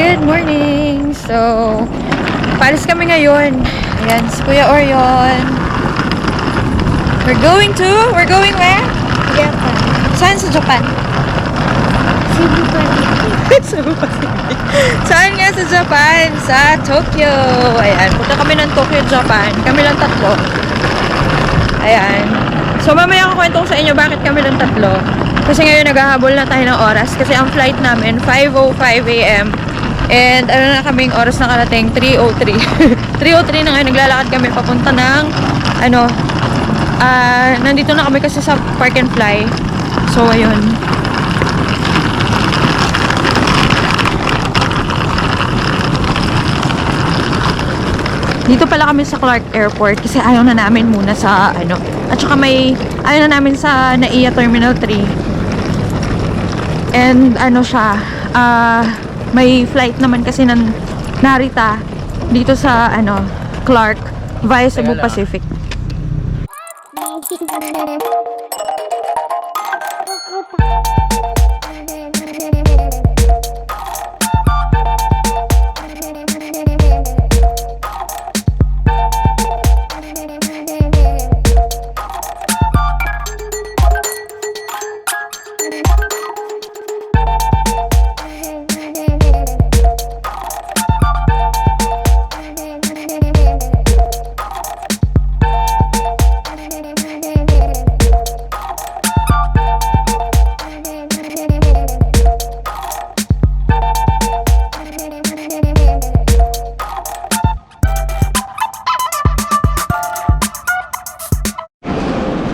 Good morning! So, paalis kami ngayon. Ayan, si Kuya Orion. We're going where? Japan. Saan sa Japan? Cebu Cavite. Cebu Cavite. Saan nga sa Japan? Sa Tokyo. Ayan, punta kami ng Tokyo, Japan. Kami lang tatlo. Ayan. So, mamaya ko kwento sa inyo bakit kami lang tatlo. Kasi ngayon naghahabol na tayo ng oras. Kasi ang flight namin, 5:05 a.m. And ano na kaming oras na karating? 3:03. 3:03 na ngayon, naglalakad kami papunta ng nandito na kami kasi sa Park and Fly. So, ayun. Dito pala kami sa Clark Airport kasi ayaw na namin muna sa at saka ayaw na namin sa NAIA Terminal 3. And may flight naman kasi ng Narita dito sa Clark via Cebu Pacific.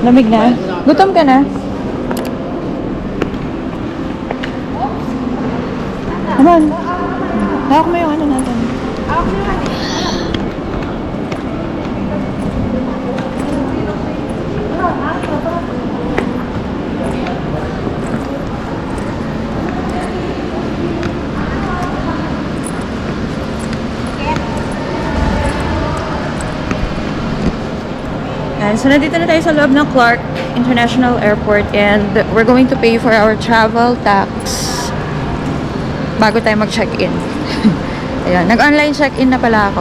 Lamig na? Gutom ka na? Naman. Hawak mo yung natin. So, nandito na tayo sa loob ng Clark International Airport and we're going to pay for our travel tax bago tayo mag-check-in. Ayun, nag-online check-in na pala ako.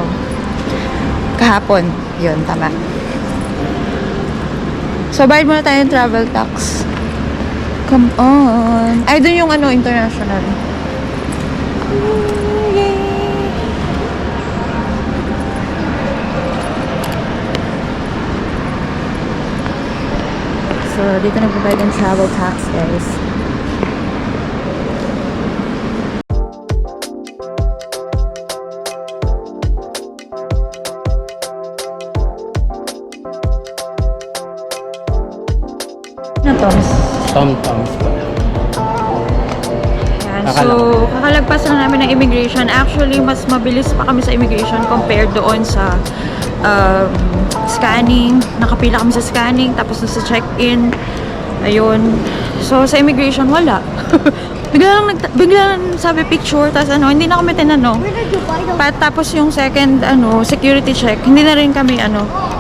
Kahapon. Yun, tama. So, bayad muna tayo ng travel tax. Come on. Ay, dun yung international. So, dito nagbabayad ng travel tax, guys. Ano to? Tom-toms pa. Yan. So, kakalagpas lang namin ng immigration. Actually, mas mabilis pa kami sa immigration compared doon sa scanning. Nakapila kami sa scanning, tapos sa check-in. Ayun. So, sa immigration, wala. bigla lang sabi picture, tapos hindi na kami tinanong. Tapos yung second, security check, hindi na rin kami,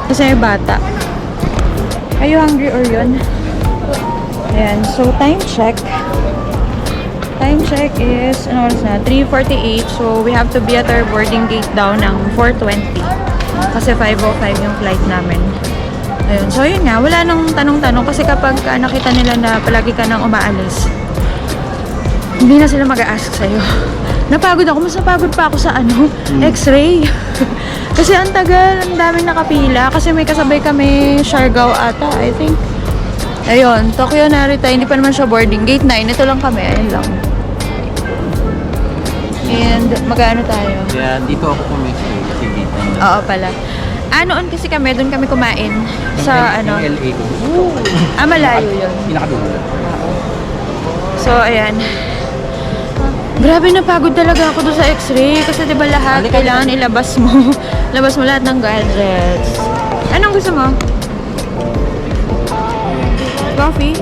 kasi may bata. Are you hungry or yun? Ayan. So, time check. Time check is, oras na? 3:48. So, we have to be at our boarding gate daw ng 4:20. Kasi 5:05 yung flight namin. Ayun. So, yun nga. Wala nang tanong-tanong. Kasi kapag nakita nila na palagi ka nang umaalis, hindi na sila mag-a-ask sa'yo. Napagod ako. Mas napagod pa ako sa X-ray. Kasi ang tagal. Ang daming nakapila. Kasi may kasabay kami Siargao ata, I think. Ayun. Tokyo Narita. Hindi pa naman siya boarding. Gate 9. Ito lang kami. Ayun lang. And mag-ano tayo? Kaya dito ako pumisip. Sige. Oo pala. Noon kasi doon kami kumain sa LA doon. malayo yun. Pinakadulo. So, ayan. Grabe, napagod talaga ako doon sa X-ray. Kasi diba lahat kailangan ilabas mo. Labas mo lahat ng gadgets. Anong gusto mo? Coffee?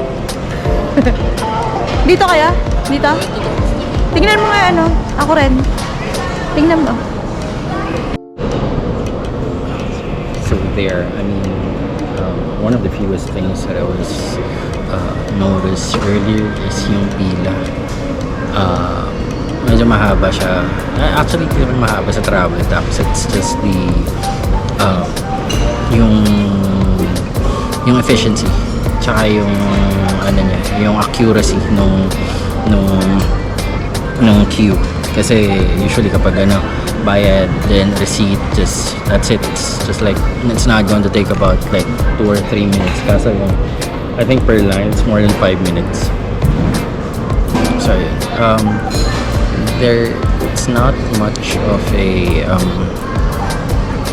Dito kaya? Dito? Tingnan mo nga Ako rin. Tingnan mo. So there, one of the fewest things that I was noticed earlier is yung pila. medyo mahaba siya. Actually, hindi naman mahaba sa travel tax. It's just the yung efficiency tsaka yung ano niya, yung accuracy nung queue. Kasi usually kapag bayad, then receipt, just that's it. It's just like, it's not going to take about like 2 or 3 minutes. Kasi I think per line it's more than 5 minutes. So it's not much of a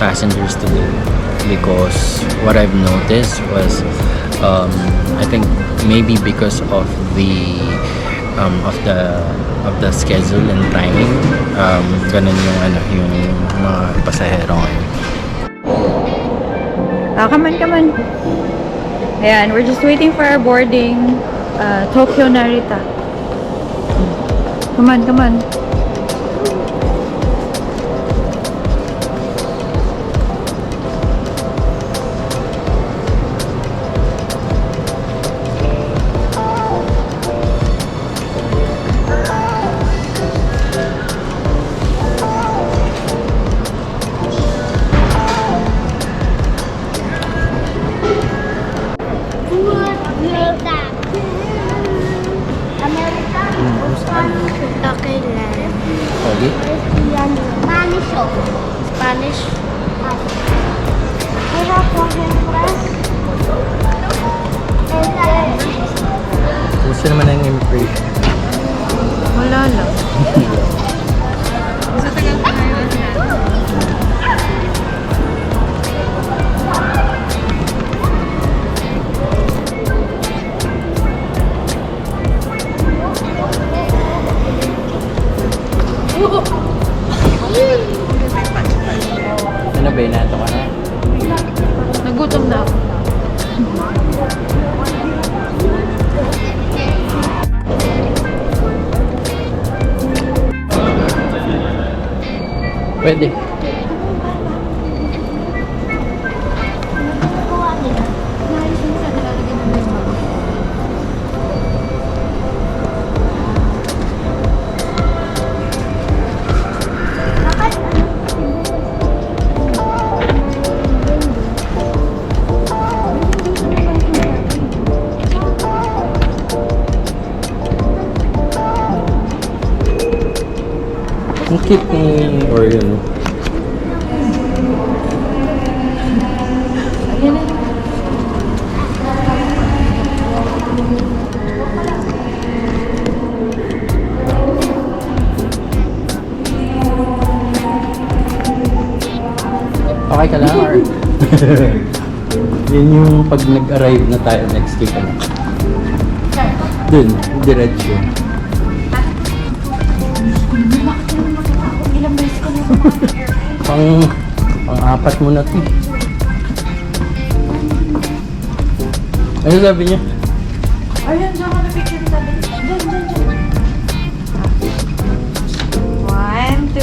passengers today, because what I've noticed was I think maybe because of the schedule and timing, ganun yung mga pasahero ngayon. Come on. Ayan, we're just waiting for our boarding. Tokyo Narita. Come on. Okay lang. Okay? Yan. Spanish oh. Spanish. I have one friend. Gusto naman ng immigration. Wala lang. Ano ba, inato ka na? Nagutom na ako. Pwede. Ang cute ng Oreo, no? Okay ka lang, or? Yan yung pag nag-arrive na tayo next week, ano? Dun, diretso. Pang-apat mo na ito. Ano sabi niya? Ayun, dyan ka na picture nito. Dyan. 1, 2, 3.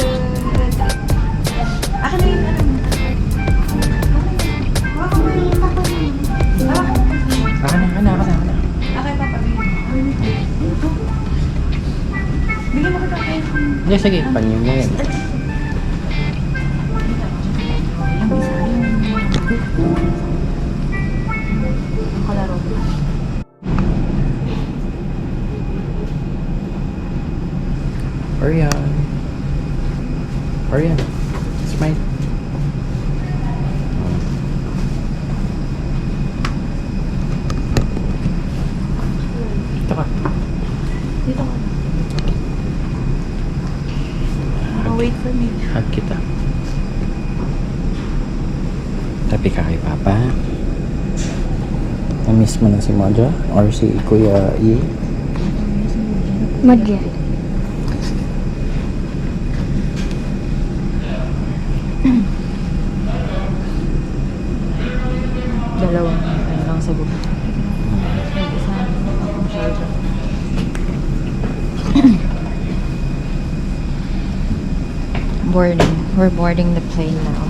Ako na yun. Ako na. Okay, papa. Bigyan mo kita kayo. Hindi, sige, panyo mo yan. Kalaro. Orion, smile. Dito ka. Dito ka. Wait for me. Hug kita. Tapi ka kay Papa. Na-miss mo na si Mojo or si Kuya E? Madya. Dalawang ano lang sa buka. Isa akong charger. Boarding. We're boarding the plane now.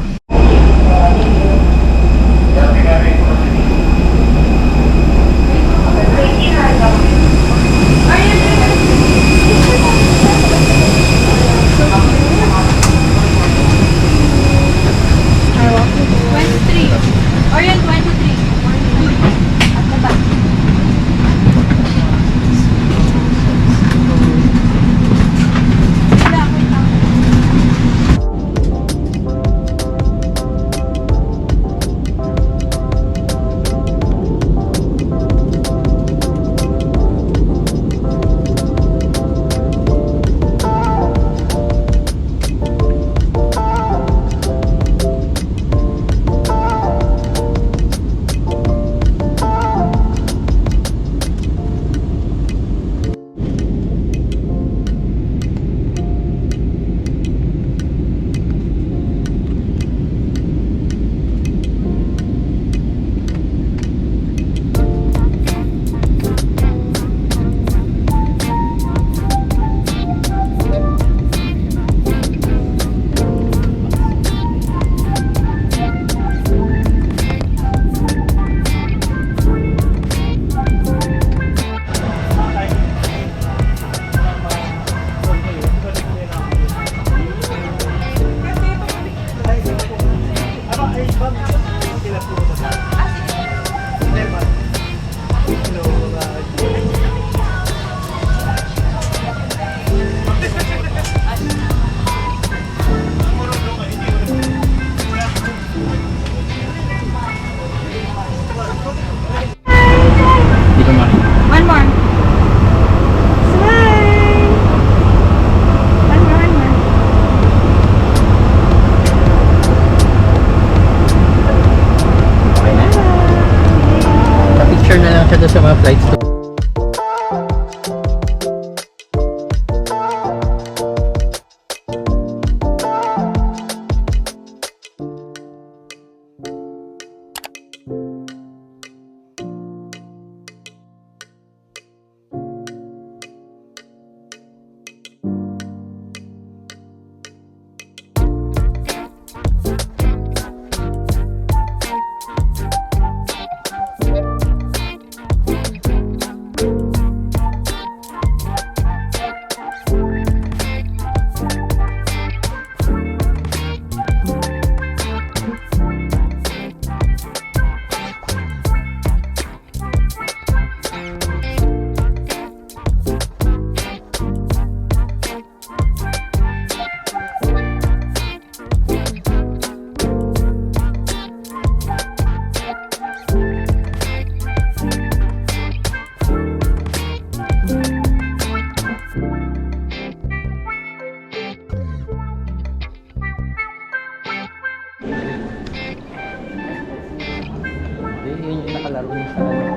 Yung sa ano.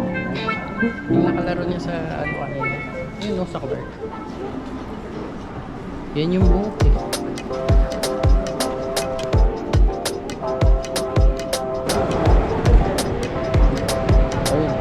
Yung nakalaro niya sa ano kanina. Yun no, sa cover. Yan yung buhok eh. Ayun.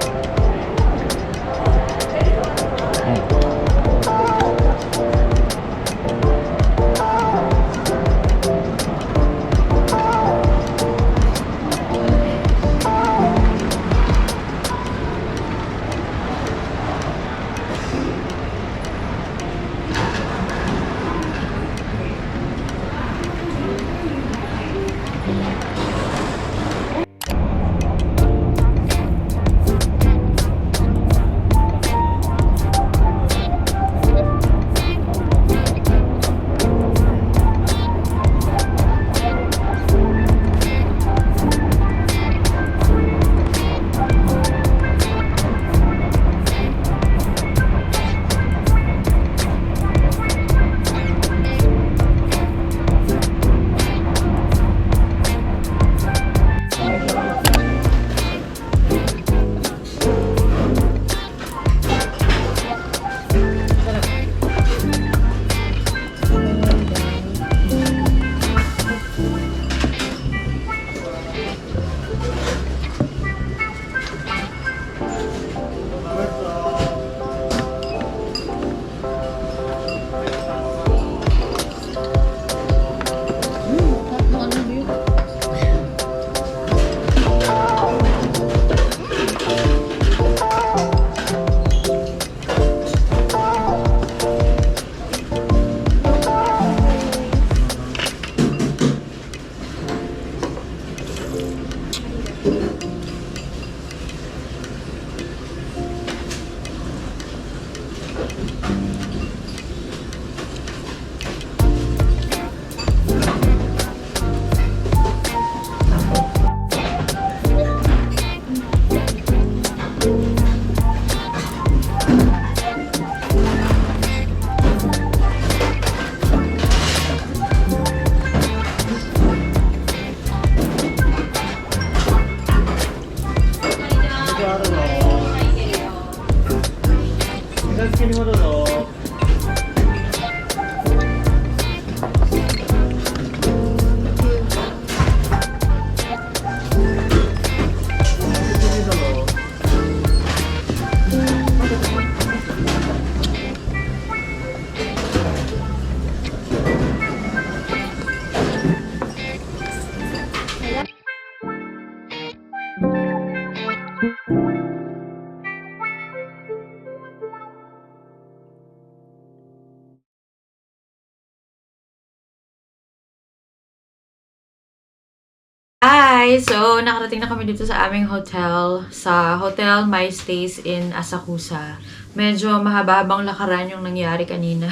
Hi! So, nakarating na kami dito sa aming hotel. Sa Hotel My Stays in Asakusa. Medyo mahaba-habang lakaran yung nangyari kanina.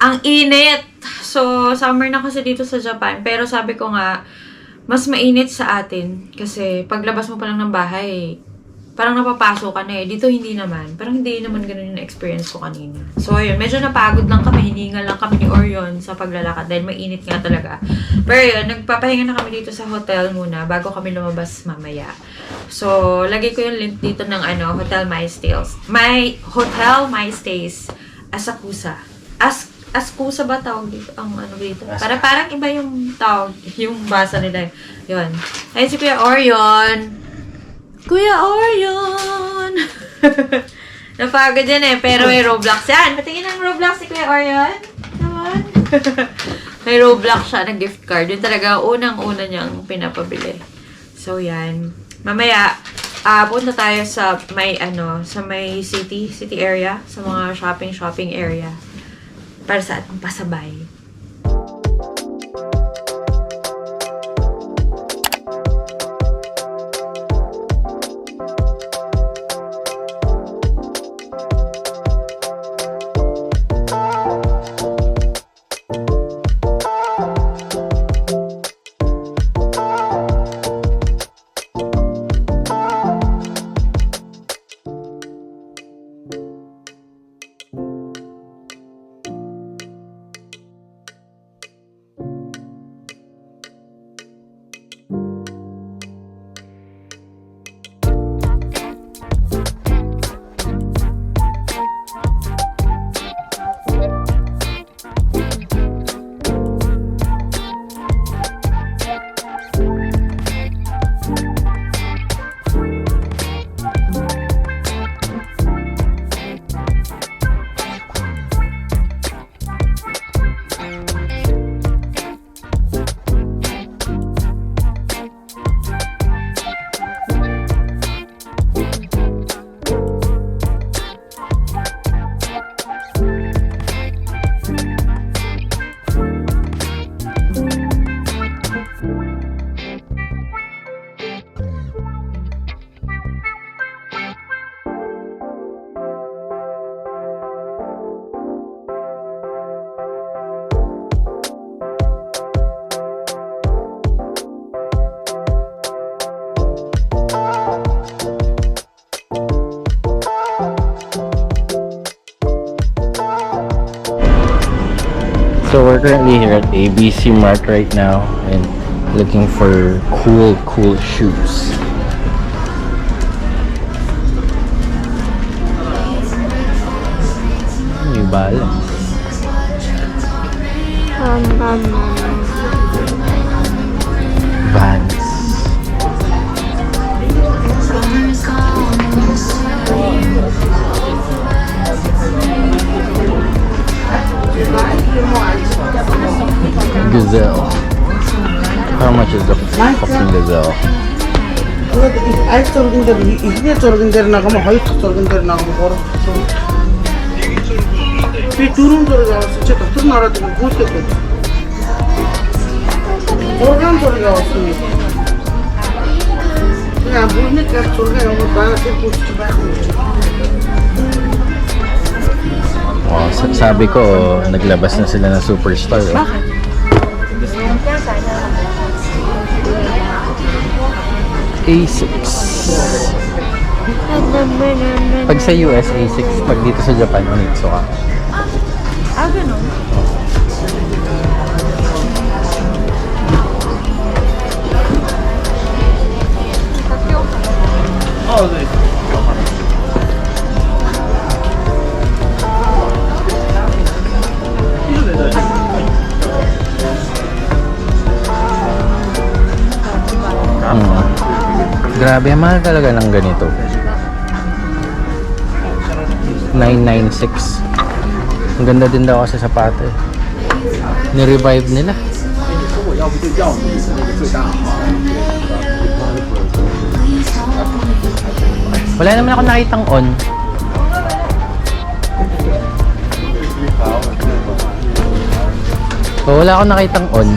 Ang init! So, summer na kasi dito sa Japan. Pero sabi ko nga, mas mainit sa atin. Kasi paglabas mo pa lang ng bahay, parang napapasok ka na eh. Dito hindi naman. Parang hindi naman ganun yung experience ko kanina. So, ayun. Medyo napagod lang kami. Hiningal lang kami ni Orion sa paglalakad. Dahil mainit nga talaga. Pero yun, nagpapahinga na kami dito sa hotel muna bago kami lumabas mamaya. So, lagay ko yung link dito ng Hotel My Stays. Hotel My Stays. Asakusa. Askusa ba tawag dito? Ang dito? Parang iba yung tawag. Yung basa nila. Yun. Ayun si Kuya Orion. Kuya Orion! Napagod yan eh, pero may Roblox yan. Patingin ang Roblox si Kuya Orion. Come on. May Roblox siya ng gift card. Yun talaga unang-una niyang pinapabili. So, yan. Mamaya, punta tayo sa may city area, sa mga shopping area. Para sa ating pasabay. So we're currently here at ABC Mart right now and looking for cool shoes. New Balance. Vans. Gazelle. How much is the fucking Gazelle? Ay sorgundur, इसलिए sorgundur ना कम height sorgundur ना कम और फिर टूरुम कर जाओ सच्चे तो तुम नारा तुम पूछ के प्रोग्राम कर जाओ उसमें यार बुझने का sorgun हम बाहर से पूछ के बात Oh, sabi ko, naglabas na sila ng Superstar. Eh. A6. Pag sa US, A6. Pag dito sa Japan, Onitsuka. Ah, ganun. Oh,对。 Grabe, mahal talaga ng ganito. 996. Ang ganda din daw kasi sapato eh. Ni-revive nila. Wala naman ako nakitang on. So, wala ako nakitang on.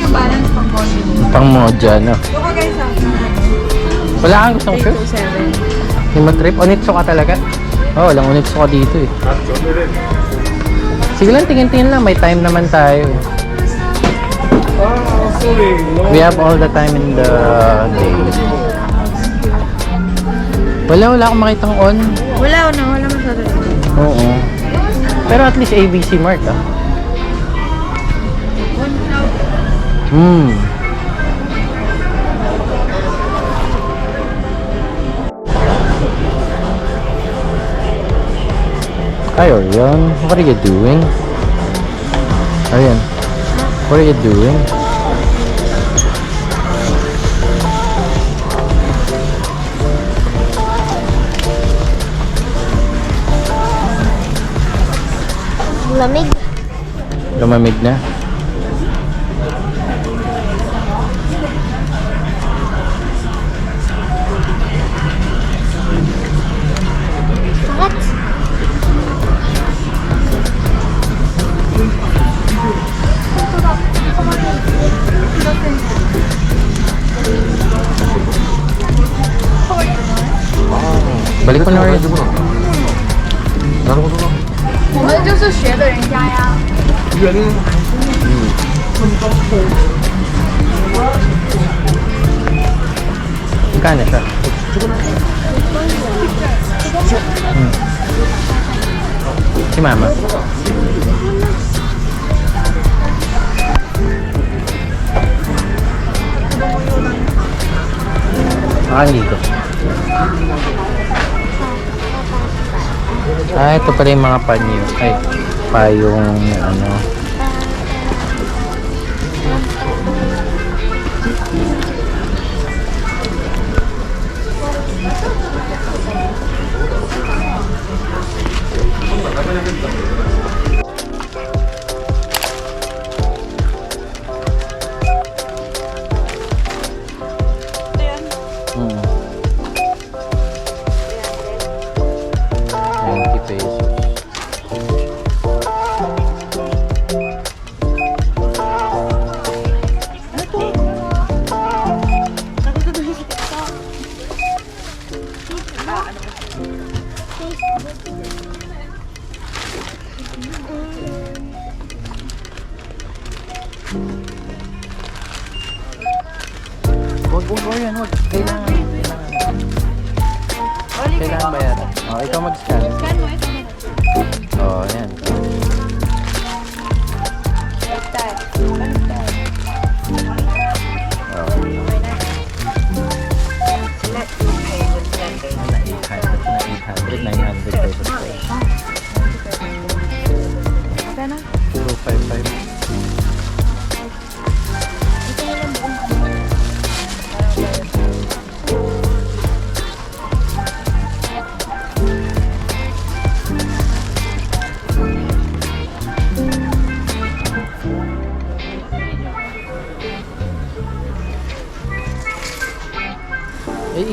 Balance pang bonding. Pang modya, no? Baka guys, Wala kang gustong shoot? 827. Himatrip? Onitsuka talaga? Oo, walang Onitsuka dito eh. Sige lang, tingin-tingin lang. May time naman tayo. We have all the time in the day. Wala akong makitang on. Wala masyado. Oo. Pero at least ABC Mart ah. Hi Orion, what are you doing? Orion, what are you doing? Lamig. Lumamig na? What? Balik ko na rin. 我们就是学的人家呀。Magkano siya? Si Mama. Dito. Ito pala yung mga panyo. Ay, payong ano. Hmm. 90 pesos. Wag yan, wag. Kailangan bayaran. Oh, ikaw mag-scan. Scan mo ito.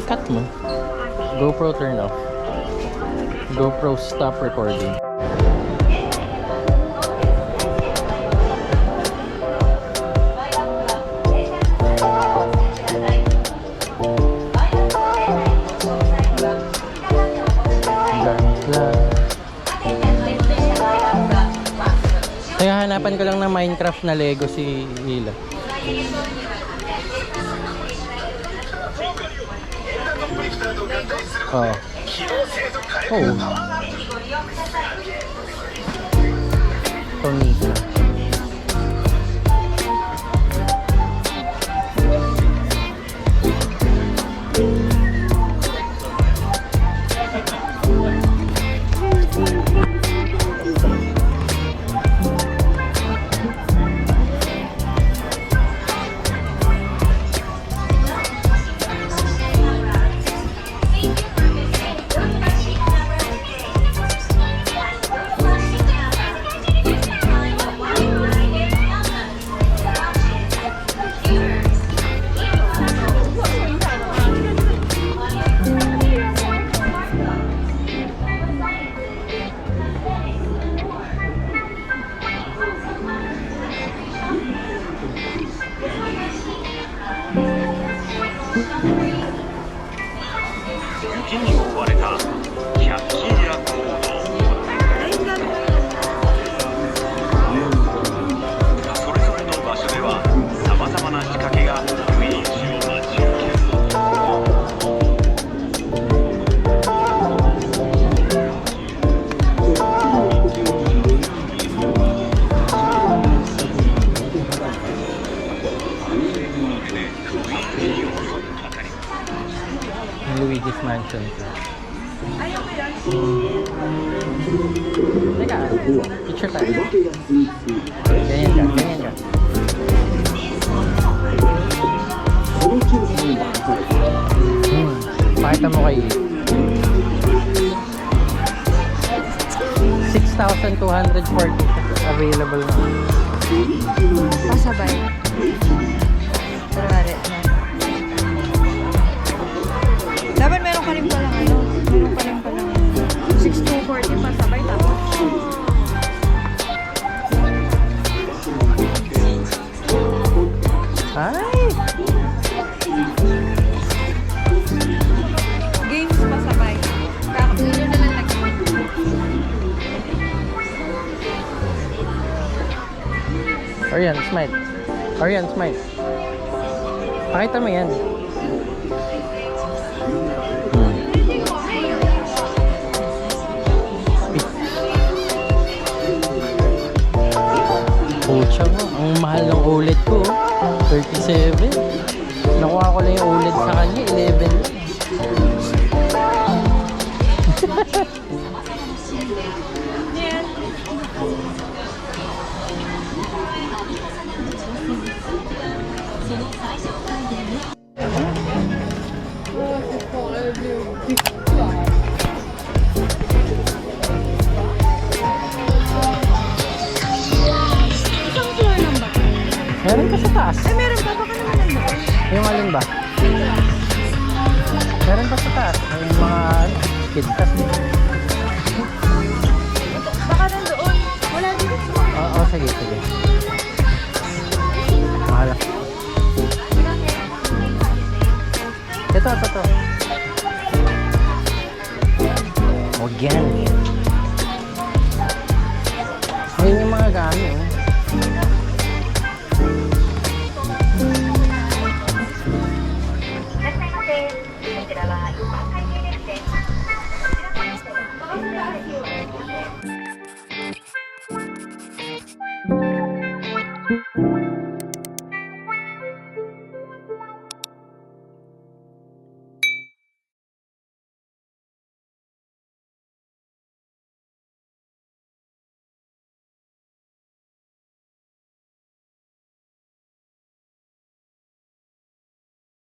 cut mo. GoPro turn off. GoPro stop recording. Kaya hanapan ko lang ng Minecraft na Lego si Hila. Oh. Oh. Tonika. Luigi's Mansion. Teka, picture tayo. Ganyan ka, ganyan ka. Pakita mo kay 6,240 available na. Pasabay. Kunwari na. Dapat meron ka rin palang ano. Meron ka rin palang 6,240 pasabay tapos. Ay! Games pasabay. Kakakunin nyo na lang nag Arian, smile. Arian, smile. Pakita mo yan. Pucha mo, ang mahal ng OLED ko. 37. Nakuha ko lang yung OLED sa kanya, 11 lang. Meron pa sa taas. Ay, meron pa. Baka naman nandun. Yung alin ba? Meron pa sa taas. Yung mga kid kasi. Baka nandoon. Wala dito. Oo, sige, sige. Mahal. Ito. Huwag yan. Ayun yung mga gamit, oh.